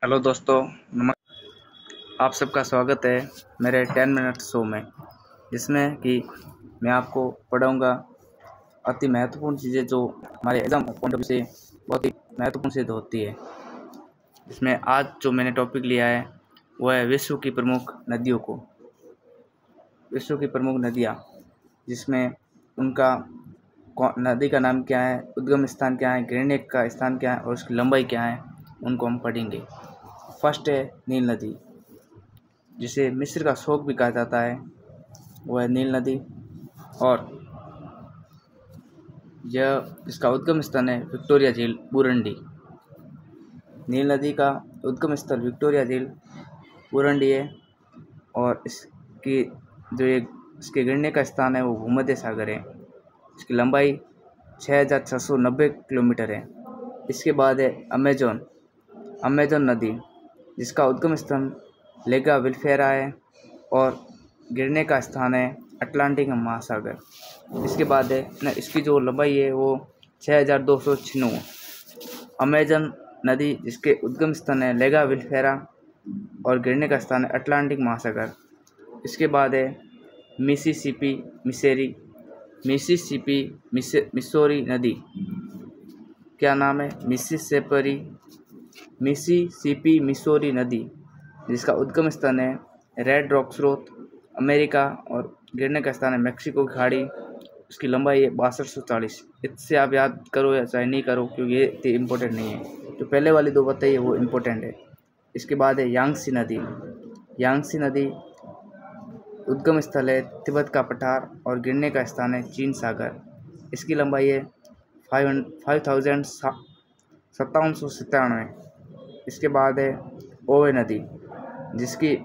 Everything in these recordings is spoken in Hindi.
हेलो दोस्तों, आप सबका स्वागत है मेरे 10 मिनट शो में, जिसमें कि मैं आपको पढ़ाऊँगा अति महत्वपूर्ण चीज़ें जो हमारे एग्ज़ाम पॉइंट ऑफ व्यू से बहुत ही महत्वपूर्ण सिद्ध होती है। इसमें आज जो मैंने टॉपिक लिया है वह है विश्व की प्रमुख नदियों को। विश्व की प्रमुख नदियाँ, जिसमें उनका नदी का नाम क्या है, उद्गम स्थान क्या है, गिरने का स्थान क्या है और उसकी लंबाई क्या है, उनको हम पढ़ेंगे। फर्स्ट है नील नदी, जिसे मिस्र का शोक भी कहा जाता है, वह है नील नदी। और यह इसका उद्गम स्थान है विक्टोरिया झील, बुरुंडी। नील नदी का उद्गम स्थल विक्टोरिया झील, बुरुंडी है। और इसकी जो एक इसके गिरने का स्थान है वो भूमध्य सागर है। इसकी लंबाई 6,690 किलोमीटर है। इसके बाद है अमेजन नदी, जिसका उद्गम स्थान लेगा विल्फेरा है और गिरने का स्थान है अटलांटिक महासागर। इसके बाद है इसकी जो लंबाई है वो 6,296। अमेजन नदी, जिसके उद्गम स्थान है लेगा विल्फेरा और गिरने का स्थान है अटलांटिक महासागर। इसके बाद है मिसिसिपी नदी। क्या नाम है? मिसिसिपी मिसौरी नदी, जिसका उद्गम स्थान है रेड रॉक स्रोत, अमेरिका और गिरने का स्थान है मेक्सिको की खाड़ी। उसकी लंबाई है 6240। इससे आप याद करो या चाहे नहीं करो, क्योंकि ये इतनी इम्पोर्टेंट नहीं है। जो पहले वाली दो बताइए वो इम्पोर्टेंट है। इसके बाद है यांगसी नदी, उद्गम स्थल है तिब्बत का पठार और गिरने का स्थान है चीन सागर। इसकी लंबाई है 5,5797। इसके बाद है ओवे नदी, जिसकी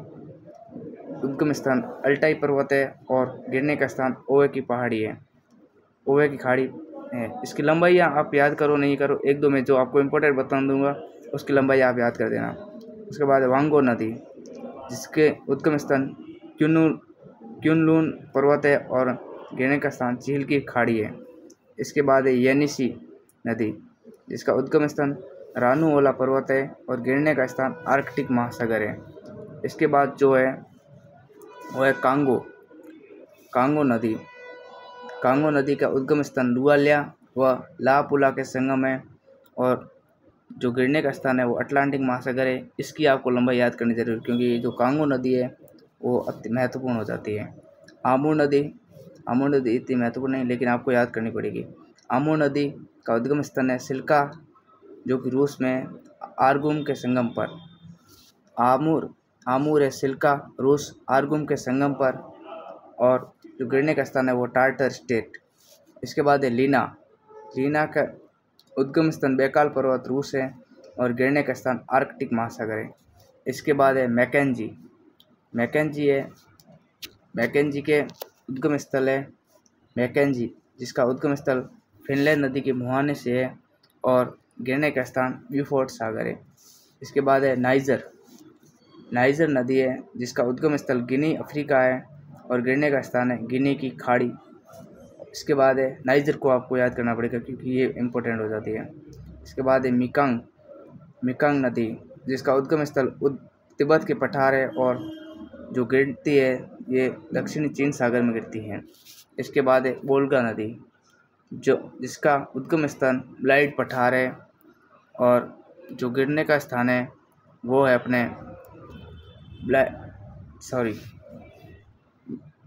उद्गम स्थान अल्टाई पर्वत है और गिरने का स्थान ओवे की पहाड़ी है, ओवे की खाड़ी है। इसकी लंबाई आप याद करो नहीं करो, एक दो में जो आपको इम्पोर्टेंट बता दूंगा उसकी लंबाई आप याद कर देना। उसके बाद वांगो नदी, जिसके उद्गम स्थान क्युनलुन पर्वत है और गिरने का स्थान झील की खाड़ी है। इसके बाद है येनिसी नदी, जिसका उद्गम स्थान रानूओला पर्वत है और गिरने का स्थान आर्कटिक महासागर है। इसके बाद जो है वो है कांगो नदी का उद्गम स्थान लुआलिया व लापुला के संगम है और जो गिरने का स्थान है वो अटलांटिक महासागर है। इसकी आपको लंबाई याद करनी जरूरी, क्योंकि जो कांगो नदी है वो अति महत्वपूर्ण हो जाती है। आमूर नदी इतनी महत्वपूर्ण नहीं, लेकिन आपको याद करनी पड़ेगी। आमूर नदी का उद्गम स्थान है सिल्का, जो कि रूस में आर्गुम के संगम पर। आमूर है सिल्का, रूस आर्गुम के संगम पर। और जो गिरने का स्थान है वो टार्टर स्टेट। इसके बाद है लीना का उद्गम स्थान बैकाल पर्वत, रूस है और गिरने का स्थान आर्कटिक महासागर है। इसके बाद है मैकेंजी के उद्गम स्थल है मैकेंजी, जिसका उद्गम स्थल फिनलैंड नदी के मुहाने से है और गिरने का स्थान ब्यूफोर्ट सागर है। इसके बाद है नाइजर नदी है, जिसका उद्गम स्थल गिनी अफ्रीका है और गिरने का स्थान है गिनी की खाड़ी। इसके बाद है नाइजर को आपको याद करना पड़ेगा, क्योंकि ये इम्पोर्टेंट हो जाती है। इसके बाद है मिकांग नदी, जिसका उद्गम स्थल तिब्बत के पठार है और जो गिरती है ये दक्षिणी चीन सागर में गिरती है। इसके बाद है वोल्गा नदी, जिसका उद्गम स्थान ब्लाइट पठार है और जो गिरने का स्थान है वो है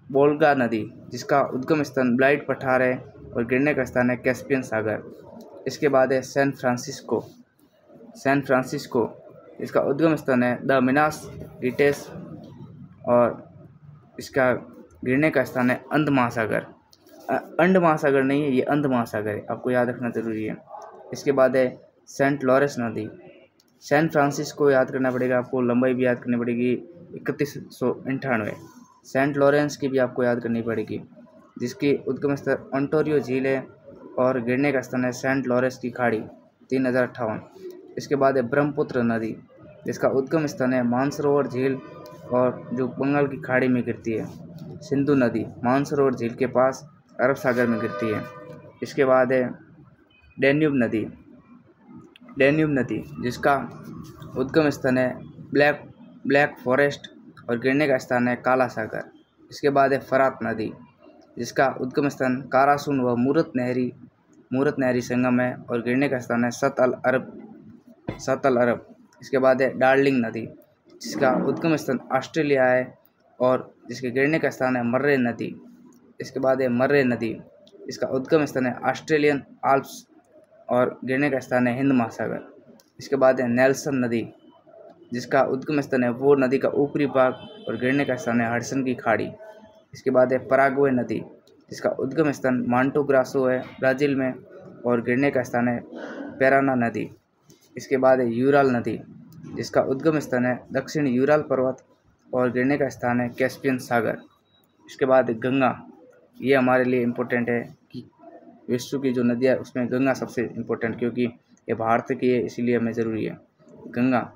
वोल्गा नदी, जिसका उद्गम स्थान ब्लाइट पठार है और गिरने का स्थान है कैस्पियन सागर। इसके बाद है सैन फ्रांसिस्को, इसका उद्गम स्थान है द मिनास गिटेस और इसका गिरने का स्थान है अंध महासागर नहीं है, ये अंध महासागर है, आपको याद रखना जरूरी है। इसके बाद है सेंट लॉरेंस नदी। सैन फ्रांसिस्को याद करना पड़ेगा आपको, लंबाई भी याद करनी पड़ेगी 3198। सेंट लॉरेंस की भी आपको याद करनी पड़ेगी, जिसकी उद्गम स्थल ओंटारियो झील है और गिरने का स्थान है सेंट लॉरेंस की खाड़ी 3058। इसके बाद है ब्रह्मपुत्र नदी, जिसका उद्गम स्थान है मानसरोवर झील और जो बंगाल की खाड़ी में गिरती है। सिंधु नदी मानसरोवर झील के पास अरब सागर में गिरती है। इसके बाद है डेन्यूब नदी, जिसका उद्गम स्थान है ब्लैक फॉरेस्ट और गिरने का स्थान है काला सागर। इसके बाद है फरात नदी, जिसका उद्गम स्थान कारासून व मूरत नहरी संगम है और गिरने का स्थान है सत अल अरब। इसके बाद है डार्लिंग नदी, जिसका उद्गम स्थान ऑस्ट्रेलिया है और जिसके गिरने का स्थान है मर्रे नदी। इसके बाद है मर्रे नदी, इसका उद्गम स्थान है ऑस्ट्रेलियन आल्प्स और गिरने का स्थान है हिंद महासागर। इसके बाद है नेल्सन नदी, जिसका उद्गम स्थान है वो नदी का ऊपरी भाग और गिरने का स्थान है हडसन की खाड़ी। इसके बाद है पराग्वे नदी, जिसका उद्गम स्थान मांटो ग्रासो है ब्राज़ील में और गिरने का स्थान है पैराना नदी। इसके बाद है यूराल नदी, जिसका उद्गम स्थान है दक्षिण यूराल पर्वत और गिरने का स्थान है कैस्पियन सागर। इसके बाद गंगा, ये हमारे लिए इम्पोर्टेंट है कि विश्व की जो नदियाँ है उसमें गंगा सबसे इम्पोर्टेंट, क्योंकि ये भारत की है इसीलिए हमें ज़रूरी है। गंगा,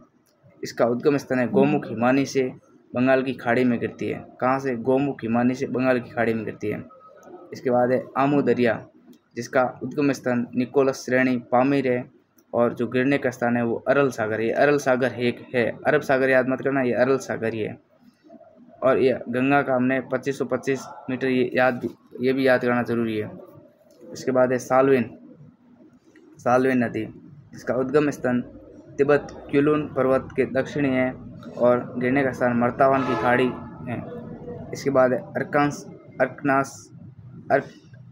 इसका उद्गम स्थान है गोमुख हिमानी से बंगाल की खाड़ी में गिरती है। कहाँ से? गोमुख हिमानी से बंगाल की खाड़ी में गिरती है। इसके बाद है आमू दरिया, जिसका उद्गम स्थान निकोलस श्रेणी पामीर है और जो गिरने का स्थान है वो अरल सागर। ये अरल सागर एक है, अरब सागर याद मत करना, ये अरल सागर ही है। और ये गंगा का हमने 2525 मीटर ये भी याद करना ज़रूरी है। इसके बाद है साल्वेन नदी, इसका उद्गम स्थान तिब्बत क्युलुन पर्वत के दक्षिणी है और गिरने का स्थान मर्तावान की खाड़ी है। इसके बाद है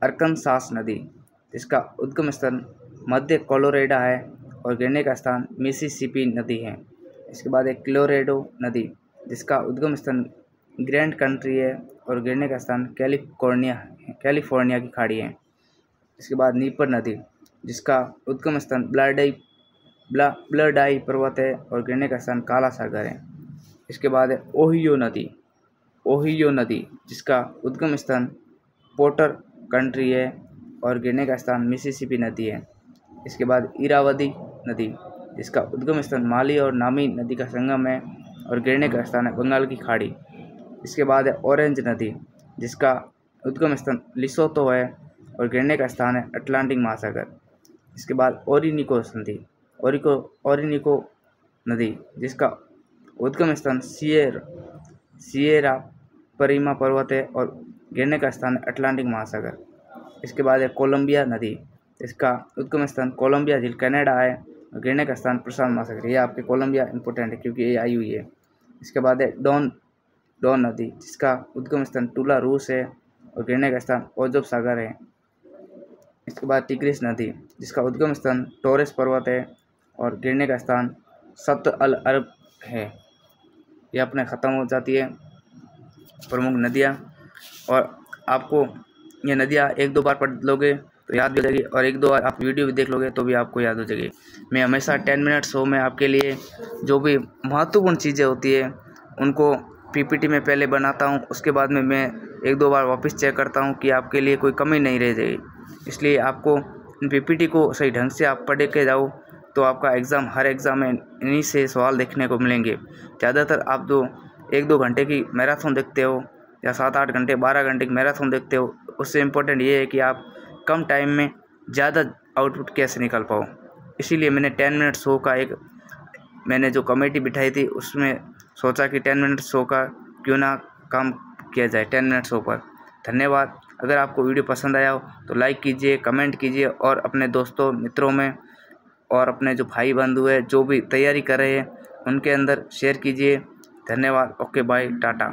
अरकनसास नदी, इसका उद्गम स्थान मध्य कोलोराडो है और गिरने का स्थान मिसिसिपी नदी है। इसके बाद है क्लोरेडो नदी, जिसका उद्गम स्थान ग्रैंड कंट्री है और गिरने का स्थान कैलिफोर्निया की खाड़ी है। इसके बाद नीपर नदी, जिसका उद्गम स्थान ब्लडाई पर्वत है और गिरने का स्थान काला सागर है। इसके बाद है ओहियो नदी, जिसका उद्गम स्थान पोर्टर कंट्री है और गिरने का स्थान मिसिसिपी नदी है। इसके बाद इरावदी नदी, जिसका उद्गम स्थान माली और नामी नदी का संगम है और गिरने का स्थान है बंगाल की खाड़ी। इसके बाद है ऑरेंज नदी, जिसका उद्गम स्थान लिसोतो है और गिरने का स्थान है अटलांटिक महासागर। इसके बाद ओरिनिको नदी, जिसका उद्गम स्थान सिएरा परीमा पर्वत है और गिरने का स्थान है अटलांटिक महासागर। इसके बाद है कोलंबिया नदी, इसका उद्गम स्थान कोलंबिया झील कनाडा है और गिरने का स्थान प्रशांत महासागर। ये आपके कोलंबिया इंपॉर्टेंट है क्योंकि ये आई हुई है। इसके बाद है डॉन नदी, जिसका उद्गम स्थान टूला रूस है और गिरने का स्थान ओजोब सागर है। इसके बाद टिग्रिस नदी, जिसका उद्गम स्थान टोरेस पर्वत है और गिरने का स्थान सत अल अरब है। ये अपने ख़त्म हो जाती है प्रमुख नदियाँ, और आपको ये नदियाँ 1-2 बार पढ़ लोगे तो याद भी हो जाएगी और 1-2 बार आप वीडियो भी देख लोगे तो भी आपको याद हो जाएगी। मैं हमेशा 10 मिनट शो में आपके लिए जो भी महत्वपूर्ण चीज़ें होती है उनको पीपीटी में पहले बनाता हूँ, उसके बाद में मैं 1-2 बार वापस चेक करता हूँ कि आपके लिए कोई कमी नहीं रह जाएगी। इसलिए आपको इन पीपीटी को सही ढंग से आप पढ़ के जाओ तो आपका हर एग्ज़ाम में इन्हीं से सवाल देखने को मिलेंगे। ज़्यादातर आप 1-2 घंटे की मैराथन देखते हो या 7-8 घंटे 12 घंटे की मैराथन देखते हो, उससे इम्पोर्टेंट ये है कि आप कम टाइम में ज़्यादा आउटपुट कैसे निकाल पाओ। इसीलिए मैंने 10 मिनट शो का मैंने जो कमेटी बिठाई थी उसमें सोचा कि 10 मिनट शो का क्यों ना काम किया जाए 10 मिनट शो पर। धन्यवाद। अगर आपको वीडियो पसंद आया हो तो लाइक कीजिए, कमेंट कीजिए और अपने दोस्तों मित्रों में और अपने जो भाई बंधु है जो भी तैयारी कर रहे हैं उनके अंदर शेयर कीजिए। धन्यवाद। Okay bye, Tata.